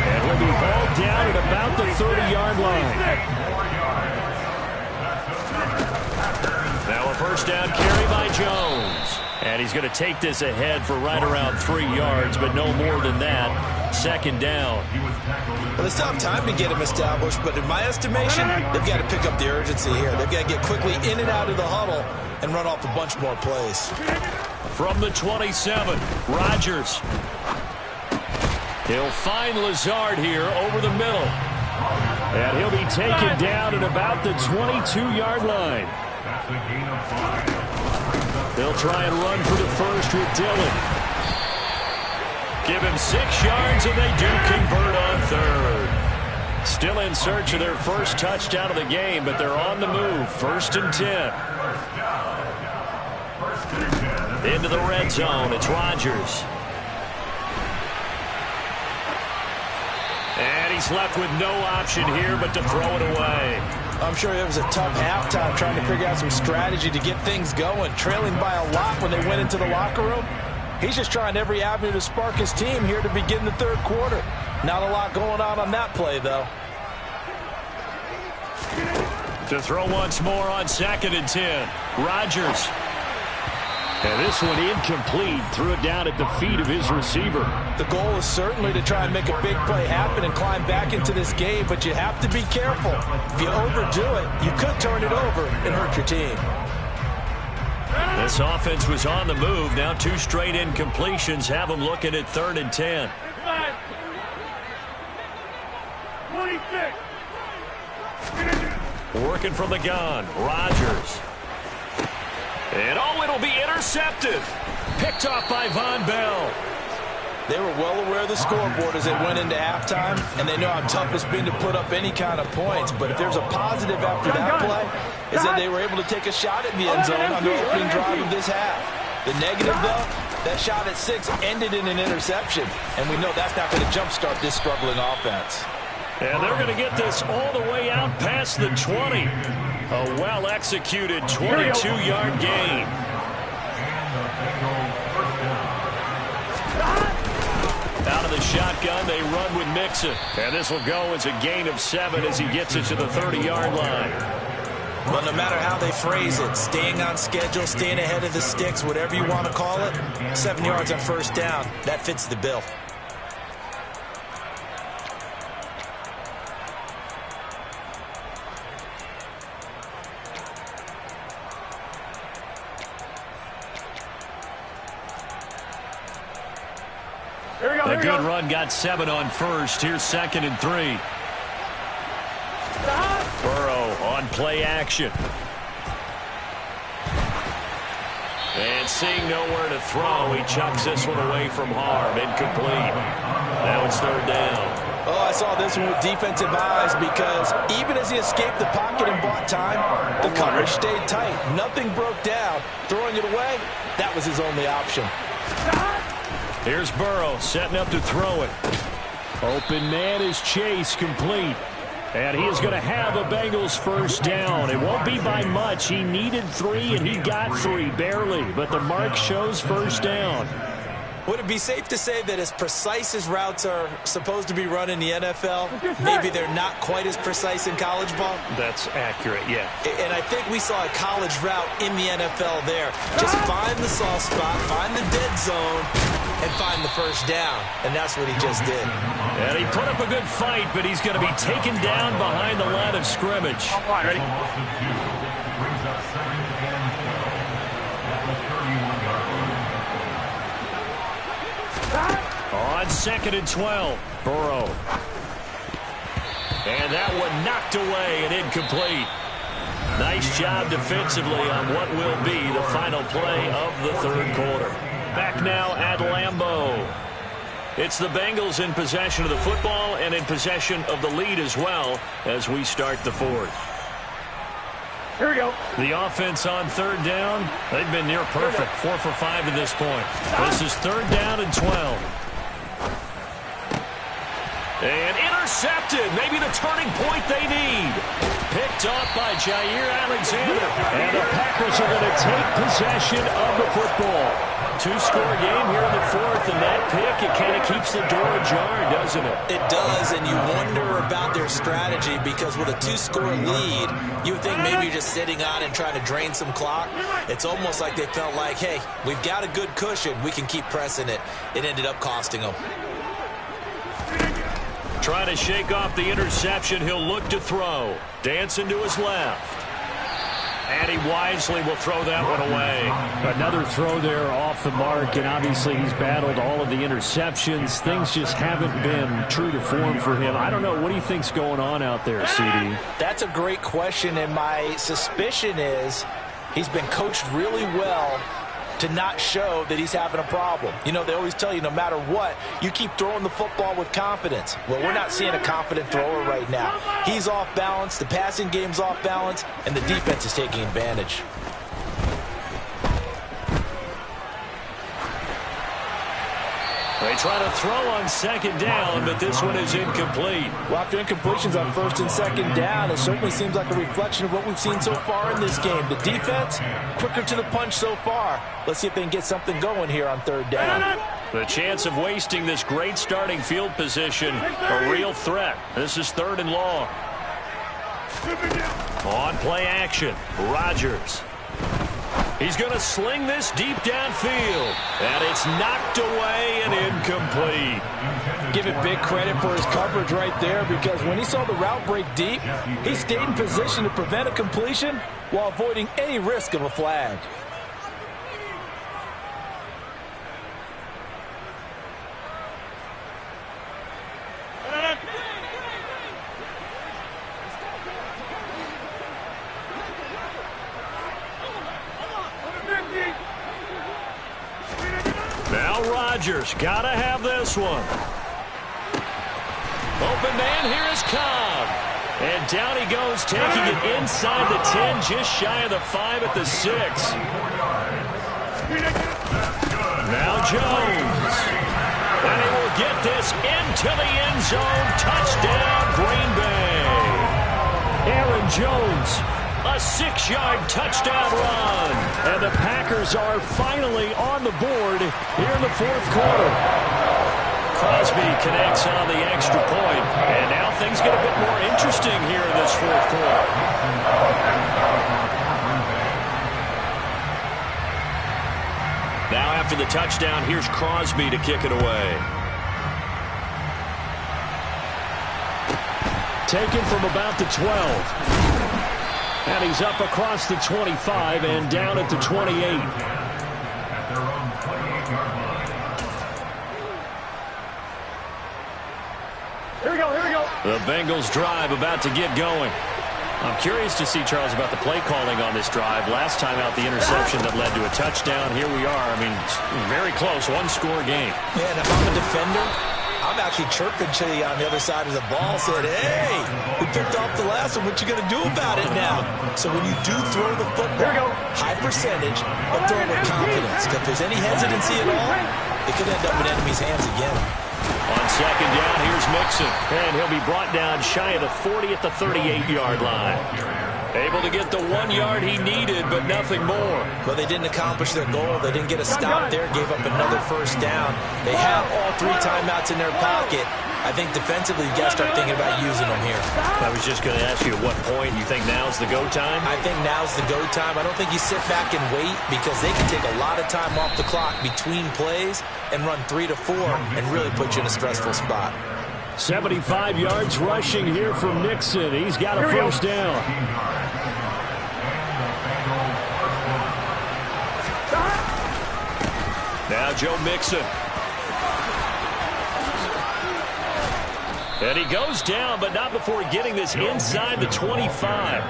And he'll be hauled down at about the 30-yard line. Now a first down carry by Jones. And he's going to take this ahead for right around 3 yards, but no more than that. Second down. Well, they still have time to get him established, but in my estimation, they've got to pick up the urgency here. They've got to get quickly in and out of the huddle and run off a bunch more plays. From the 27, Rodgers. He'll find Lazard here over the middle. And he'll be taken down at about the 22-yard line. That's a gain of 5. They'll try and run for the first with Dillon. Give him 6 yards, and they do convert on third. Still in search of their first touchdown of the game, but they're on the move. 1st and 10. First and 10. Into the red zone, it's Rodgers. And he's left with no option here but to throw it away. I'm sure it was a tough halftime trying to figure out some strategy to get things going. Trailing by a lot when they went into the locker room. He's just trying every avenue to spark his team here to begin the third quarter. Not a lot going on that play, though. To throw once more on 2nd and 10. Rodgers. And this one incomplete. Threw it down at the feet of his receiver. The goal is certainly to try and make a big play happen and climb back into this game, but you have to be careful. If you overdo it, you could turn it over and hurt your team. This offense was on the move. Now 2 straight incompletions have them looking at 3rd and 10. 26. Working from the gun. Rodgers. And it'll be intercepted. Picked off by Von Bell. They were well aware of the scoreboard as they went into halftime, and they know how tough it's been to put up any kind of points. But if there's a positive after that play, is that they were able to take a shot at the end zone on the opening drive of this half. The negative, though, that shot at 6 ended in an interception, and we know that's not going to jumpstart this struggling offense. And they're going to get this all the way out past the 20. A well-executed 22-yard gain. Out of the shotgun, they run with Mixon. And this will go as a gain of 7 as he gets it to the 30-yard line. Well, no matter how they phrase it, staying on schedule, staying ahead of the sticks, whatever you want to call it, 7 yards on first down, that fits the bill. A good run got 7 on first. Here's 2nd and 3. Burrow on play action. And seeing nowhere to throw, he chucks this one away from harm. Incomplete. Now it's 3rd down. Oh, I saw this one with defensive eyes because even as he escaped the pocket and bought time, the coverage stayed tight. Nothing broke down. Throwing it away, that was his only option. Here's Burrow setting up to throw it. Open man is Chase, complete. And he is going to have a Bengals first down. It won't be by much. He needed 3, and he got 3, barely. But the mark shows first down. Would it be safe to say that as precise as routes are supposed to be run in the NFL, maybe they're not quite as precise in college ball? That's accurate, yeah. And I think we saw a college route in the NFL there. Just find the soft spot, find the dead zone, and find the first down. And that's what he just did. And he put up a good fight, but he's going to be taken down behind the line of scrimmage. All right, ready? Brings up 2nd and 10 at the 31-yard line. On 2nd and 12, Burrow. And that one knocked away and incomplete. Nice job defensively on what will be the final play of the third quarter. Back now at Lambeau. It's the Bengals in possession of the football and in possession of the lead as well as we start the fourth. Here we go. The offense on 3rd down, they've been near perfect. 4 for 5 to this point. This is 3rd down and 12. And intercepted. Maybe the turning point they need. Picked off by Jair Alexander. And the Packers are going to take possession of the football. 2-score game here in the fourth, and that pick, it kind of keeps the door ajar, doesn't it? It does, and you wonder about their strategy because with a 2-score lead, you would think maybe you're just sitting on and trying to drain some clock. It's almost like they felt like, hey, we've got a good cushion. We can keep pressing it. It ended up costing them. Trying to shake off the interception. He'll look to throw. Dancing to his left. And he wisely will throw that one away. Another throw there off the mark, and obviously he's battled all of the interceptions. Things just haven't been true to form for him. I don't know. What do you think's going on out there, CD? That's a great question, and my suspicion is he's been coached really well to not show that he's having a problem. You know, they always tell you no matter what, you keep throwing the football with confidence. Well, we're not seeing a confident thrower right now. He's off balance, the passing game's off balance, and the defense is taking advantage. They try to throw on second down, but this one is incomplete. Well, after incompletions on first and second down, it certainly seems like a reflection of what we've seen so far in this game. The defense, quicker to the punch so far. Let's see if they can get something going here on third down. The chance of wasting this great starting field position, a real threat. This is 3rd and long. On play action, Rodgers. He's going to sling this deep downfield. And it's knocked away and incomplete. Give it big credit for his coverage right there, because when he saw the route break deep, he stayed in position to prevent a completion while avoiding any risk of a flag. Now Rodgers, gotta have this one. Open man, here is Cobb. And down he goes, taking it inside the 10, just shy of the 5 at the 6. Now Jones. And he will get this into the end zone. Touchdown, Green Bay. Aaron Jones, a 6-yard touchdown run. And the Packers are finally on the board here in the 4th quarter. Crosby connects on the extra point. And now things get a bit more interesting here in this 4th quarter. Now after the touchdown, here's Crosby to kick it away. Taken from about the 12. And he's up across the 25 and down at the 28. At their own 28-yard line. Here we go, here we go. The Bengals drive about to get going. I'm curious to see, Charles, about the play calling on this drive. Last time out, the interception that led to a touchdown. Here we are. I mean, very close, one-score game. Man, if I'm a defender, I'm actually chirping to you on the other side of the ball, saying, hey, we picked off the last one. What you going to do about it now? So when you do throw the football, high percentage, but throw it with confidence. If there's any hesitancy at all, it could end up in enemy's hands again. On second down, here's Mixon. And he'll be brought down shy of the 40 at the 38-yard line. Able to get the 1 yard he needed, but nothing more. Well, they didn't accomplish their goal. They didn't get a stop there, gave up another first down. They have all 3 timeouts in their pocket. I think defensively, you got to start thinking about using them here. I was just going to ask you at what point you think now's the go time? I think now's the go time. I don't think you sit back and wait, because they can take a lot of time off the clock between plays and run 3 to 4 and really put you in a stressful spot. 75 yards rushing here from Nixon. He's got a first down. Now Joe Mixon. And he goes down, but not before getting this inside the 25.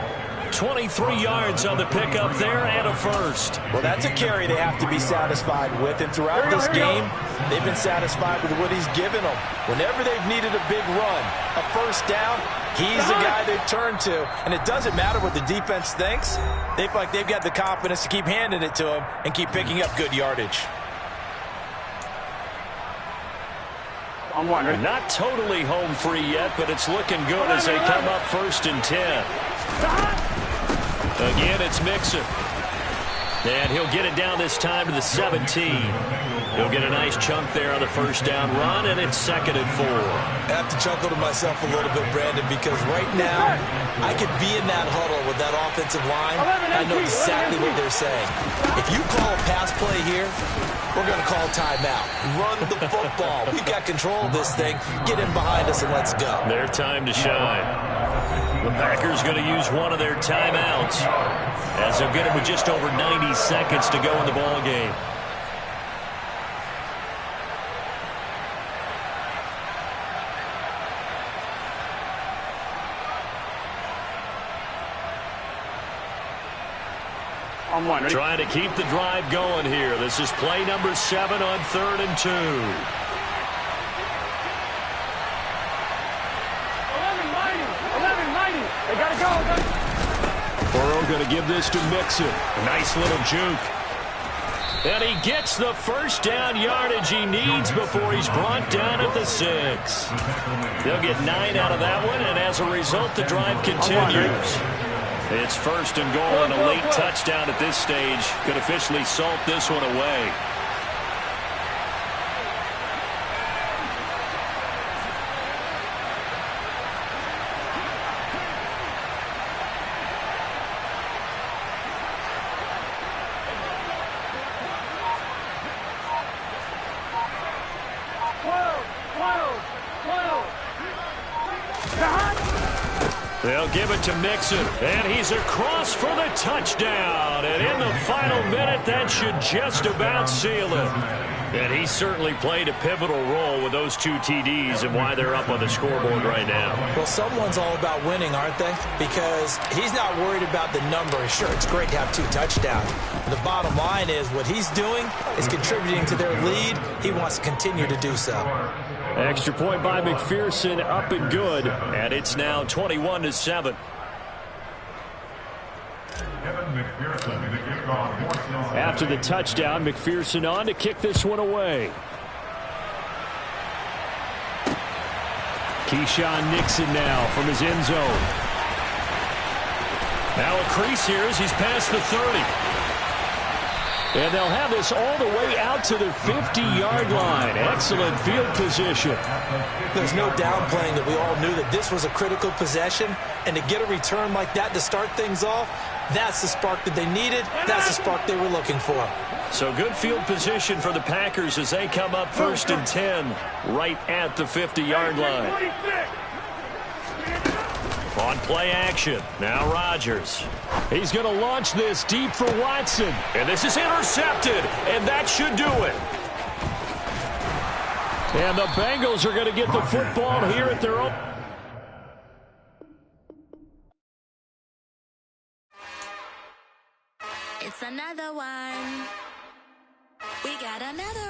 23 yards on the pickup there and a first. Well, that's a carry they have to be satisfied with. And throughout this game, they've been satisfied with what he's given them. Whenever they've needed a big run, a first down, he's the guy they've turned to. And it doesn't matter what the defense thinks. They feel like they've got the confidence to keep handing it to him and keep picking up good yardage. I'm wondering. Not totally home free yet, but it's looking good as they come up 1st and 10. Again, it's Mixon. And he'll get it down this time to the 17. He'll get a nice chunk there on the first down run, and it's 2nd and 4. I have to chuckle to myself a little bit, Brandon, because right now I could be in that huddle with that offensive line. I know exactly what they're saying. If you call a pass play here, we're going to call timeout. Run the football. We've got control of this thing. Get in behind us and let's go. Their time to shine. The Packers going to use one of their timeouts as they'll get it with just over 90 seconds to go in the ball game. I'm wondering. Trying to keep the drive going here. This is play number 7 on 3rd and 2. 11-90. They got to go. Burrow going to give this to Mixon. Nice little juke. And he gets the first down yardage he needs before he's brought down at the 6. They'll get 9 out of that one, and as a result, the drive continues. It's first and goal, and a late touchdown at this stage could officially salt this one away. They'll give it to Mixon, and he's across for the touchdown. And in the final minute, that should just about seal it. And he certainly played a pivotal role with those 2 TDs and why they're up on the scoreboard right now. Well, someone's all about winning, aren't they? Because he's not worried about the number. Sure, it's great to have 2 touchdowns. The bottom line is what he's doing is contributing to their lead. He wants to continue to do so. Extra point by McPherson, up and good, and it's now 21-7. After the touchdown, McPherson on to kick this one away. Keyshawn Nixon now from his end zone. Now a crease here as he's past the 30. And they'll have this all the way out to the 50-yard line. Excellent field position. There's no downplaying that we all knew that this was a critical possession. And to get a return like that to start things off, that's the spark that they needed. That's the spark they were looking for. So good field position for the Packers as they come up 1st and 10 right at the 50-yard line. On play action, now Rodgers. He's going to launch this deep for Watson. And this is intercepted, and that should do it. And the Bengals are going to get the football here at their own. It's another one. We got another